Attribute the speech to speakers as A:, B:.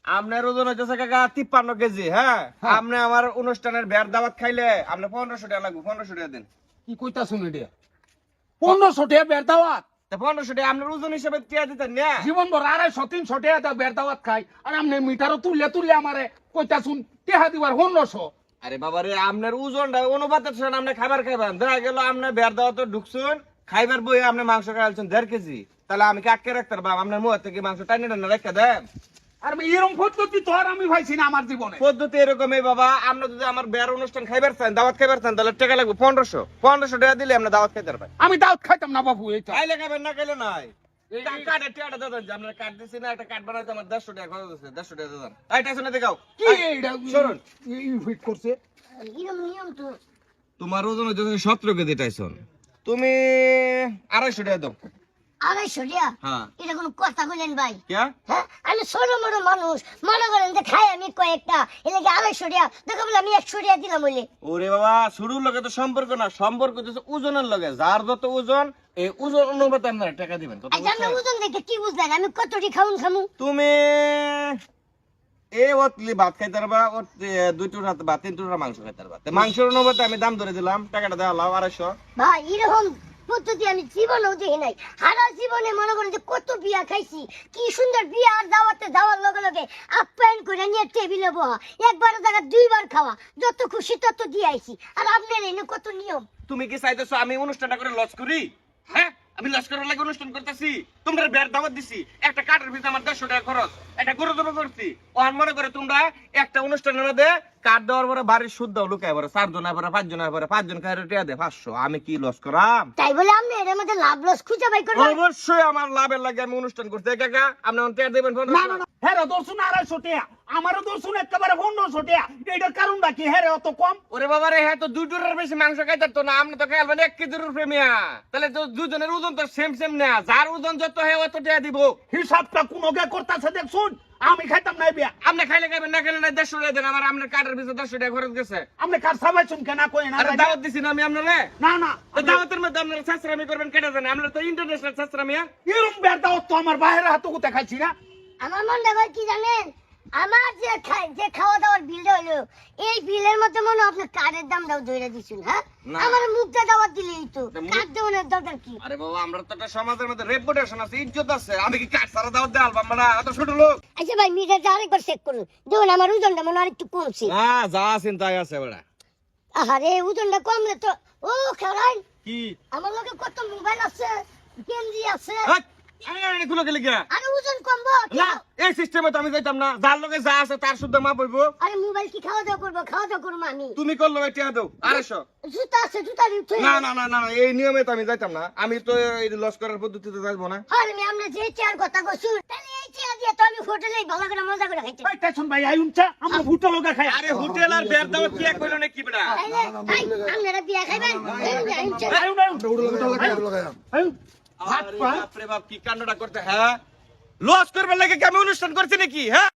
A: আপনার ওজন হচ্ছে কাকা 53 কেজি। হ্যাঁ, আপনি আমার অনুষ্ঠানের বের দাওয়াত খাইলে আপনি 1500 টাকা লাগবে। 1500 টাকা দেন।
B: কি কইতা শুনি রে 1500 টাকা বের দাওয়াত
A: 1500 টাকা আপনার ওজন হিসেবে টিয়া দিতেন না?
B: জীবন ভর 250-300 টাকা বের দাওয়াত খাই আর আপনি মিটারও তুললে আমারে কইতা শুন টেহা দিবার 1500।
A: আরে বাবা রে, আপনার ওজনটা অনুপাতের সঙ্গে আপনি খাবার খাইবেন। দেখা গেল আপনি বের দাওয়াতে ঢুকছুন, খাইবার বই আপনি মাংস খাইছেন 1.5 কেজি, তাহলে আমি কি আটকে রাখতে পারবো? আপনার মুখ থেকে মাংস টাইনে টাইনে রেখে দেন।
B: আর এরকম পদ্ধতি তো আর আমি পাইছি না আমার জীবনে।
A: পদ্ধতি এরকমই বাবা। আপনি যদি আমার বের অনুষ্ঠান খাইবার চান, দাওয়াত খাইবার চান, তাহলে টাকা লাগবে 1500 টাকা দিলে আপনি দাওয়াত খাইতে পারবেন।
B: আমি দাওয়াত খাইতাম না বাবু। এইটা
A: খাইলে খাবেন, না খাইলে নাই। কার্ডের টাকাটা দাদা, আপনার কার্ড দিছি না, একটা কার্ড বানাইতে আমার 150 টাকা খরচ হচ্ছে। 150 টাকা দাদা। এইটা শুনে দেখাও
B: কি এইটা
A: শুনুন।
B: ফিট করছে
C: নিয়ম তো
A: তোমার ওজন হচ্ছে 17 কেজি টাইসন। তুমি 250 টাকা দাও।
C: 250 টাকা?
A: হ্যাঁ।
C: এটা কোনো কথা কইলেন ভাই?
A: কে?
C: হ্যাঁ, আমি ছোট মোটো মানুষ, মনে করেন যে খাই আমি কয়েকটা, এলাকা 250 টাকা দেখো বলে আমি 100 টাকা দিলাম বলে।
A: ওরে বাবা, শুরুর লগে তো সম্পর্ক না, সম্পর্ক হচ্ছে ওজনের লগে। যার যত ওজন, এই ওজন অনুপাতে আপনারা টাকা দিবেন। কথা
C: আচ্ছা, আপনি
A: বুঝছেন?
C: ওজন দেখে কি বুঝলেন আমি কতটি খামু?
A: তুমি ওতলি ভাত খাইতে পারবা, 2 টুকরা বা 3 টুকরা মাংস খাইতে পারবা। মাংসের অনুপাতে আমি দাম ধরে দিলাম, টাকাটা দেওয়া লাও 250।
C: ভাই এরকম পদ্ধতি আমি জীবনেও দেখি নাই। সারা জীবনে মনে করেন যে কত বিয়া খাইছি, কি সুন্দর বিয়া আর দাওয়াতে যাওয়ার লগে লগে আপ্যায়ন করে নিয়ে টেবিলে বহা, একবার জায়গা 2বার খাওয়া, যত খুশি তত দিয়ে আইছি। আর আপনার এনে কত নিয়ম।
A: তুমি কি চাইতেছো আমি অনুষ্ঠানটা করে লস করি? হ্যাঁ, আমি লস করার লাগে অনুষ্ঠান করতেছি? তোমরা বের দাওয়াত দিছি, একটা কার্ডের ভিতরে আমার 150 টাকা খরচ, একটা গরু জমা করছি। ওহান মনে করে তোমরা একটা অনুষ্ঠানের মধ্যে কার্ড দেওয়ার পরে বাড়ির সুদ দাও লুকায় পরে 4 জনের পরে 5 জনের পরে 5 জন খাইরে টাকা দে 500। আমি কি লস করাম?
C: তাই বলে আপনি এর মধ্যে লাভ লস খুঁজে বাই করবেন?
A: অবশ্যই আমার লাভের লাগে আমি অনুষ্ঠান করতে। কাকা আপনি অন টাকা দেবেন?
B: না না না, হ্যাঁ দর্শন 250 টাকা, আমারও দর্শন একেবারে 1500 টাকা। এটার কারণটা কি? হ্যাঁ অত কম?
A: ওরে বাবা রে, হ্যাঁ তো 2 টুকরার বেশি মাংস খাইতে তো না, আপনি তো খাইবেন 1 কেজির প্রেমিয়া। তাহলে তো দুজনের ওজন তো সেম না, যার ওজন যত হয় অত টাকা দিব।
B: হিসাবটা কোনকে করতেছে দেখছুন? আমি খাইতাম না বিয়া।
A: আপনি খাইলে খাইবেন, না খাইলে না। 150 টাকা দেন আমার। আপনার কার্ডের ভিতরে 150 টাকা খরচ গেছে।
B: আপনি কার সাবাইছুন কেন কই না?
A: আরে দাওয়াত দিছি না আমি আপনারে?
B: না না,
A: তো দাওয়াতের মধ্যে আপনারা ছাত্রামি করবেন কেটে দেন? আমরা তো ইন্টারন্যাশনাল ছাত্রামিয়া।
B: এরম বের দাও তো আমার বাইরের হাতে কোথায় খাইছি না।
C: আমার মনে হয় কি জানেন, আমার যে খাওয়া দাওয়ার বিলটা হলো, এই বিলের মধ্যে মনে হয় আপনার কার্ডের দামটাও ধরে দিচ্ছেন। হ্যাঁ,
A: না।
C: আমার মুখটা দাওয়াত দিলেই তো,
A: তা মুখ-
C: কার্ড দেওয়ার দরকার কি?
A: আরে বাবা, আমরা তো একটা সমাজের মধ্যে রেপুটেশন আছে, ইজ্জত আছে। আমি কি কার্ড ছাড়া দাওয়াত দেওয়া আলবাম না? অত ছোট লোক।
C: আচ্ছা ভাই, মিটারটা আরেকবার চেক করুন, দেখুন আমার ওজনটা মনে হয় একটু কমছে।
A: হ্যাঁ, যা চিন্তাই আছে বেড়া।
C: আরে ওজনটা কমলে তো, ও খেলাইন
A: কি?
C: আমার লগে কত মোবাইল আছে, গেঞ্জি আছে,
A: আরে খুলে গেলি কে?
C: আরে ওজন কমবো
A: না, এই সিস্টেমে তো আমি যাইতাম না। যার লগে যা আছে তার শুদ্ধ মাপ হইব।
C: আরে মোবাইল কি খাওয়া দাওয়া করবো? খাওয়া দাওয়া করবো আমি।
A: তুমি করলো টাকা দাও 250।
C: জুতা আছে, জুতা দিতে।
A: না না না না না, এই নিয়মে তো আমি যাইতাম না। আমি তো এই লস করার পদ্ধতিতে যাইবো না।
C: আরে আমি আমরা যে চেয়ার কথা কইছু, তাহলে এই চেয়ার দিয়ে তো আমি হোটেলে ভালো করে মজা করে খাইতে।
B: ভাই টেনশন ভাই আইউনটা আমরা ভুট্টা লগা খাই।
A: আরে হোটেল আর বের দাওয়াত কি এক হইলো নাকি বেটা?
C: তাইলে ভাই আপনারা বিয়া খাইবেন?
B: আইউন আইউন ভাত
A: আরে
B: পা
A: বাপ রে বাপ, কি কান্ডটা করতে। হ্যাঁ, লস করবার লাগে কি আমি অনুষ্ঠান করছি নাকি? হ্যাঁ।